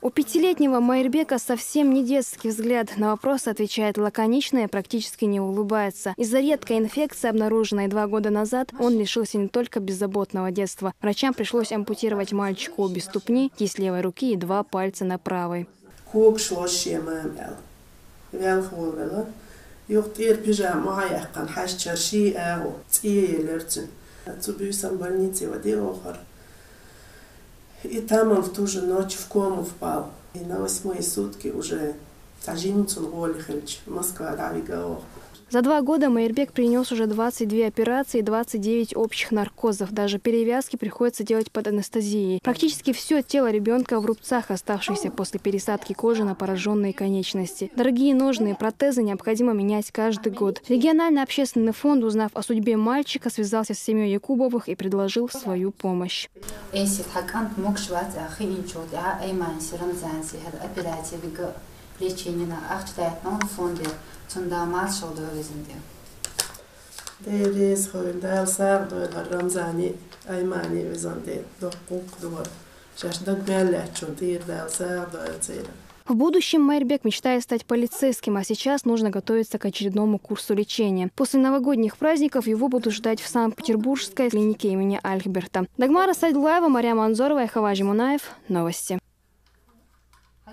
У пятилетнего Майырбека совсем не детский взгляд. На вопросы отвечает лаконично и практически не улыбается. Из-за редкой инфекции, обнаруженной 2 года назад, он лишился не только беззаботного детства. Врачам пришлось ампутировать мальчику обе ступни, кисть левой руки и 2 пальца на правой. И там он в ту же ночь в кому впал. И на 8-е сутки уже Москва. За 2 года Майырбек принес уже 22 операции и 29 общих наркозов. Даже перевязки приходится делать под анестезией. Практически все тело ребенка в рубцах, оставшихся после пересадки кожи на пораженные конечности. Дорогие ножные протезы необходимо менять каждый год. Региональный общественный фонд, узнав о судьбе мальчика, связался с семьей Якубовых и предложил свою помощь. В будущем Майырбек мечтает стать полицейским, а сейчас нужно готовиться к очередному курсу лечения. После новогодних праздников его будут ждать в Санкт-Петербургской клинике имени Альхберта. Дагмара Сайдулаева, Мария Манзорова и Хаважи Мунаев. Новости.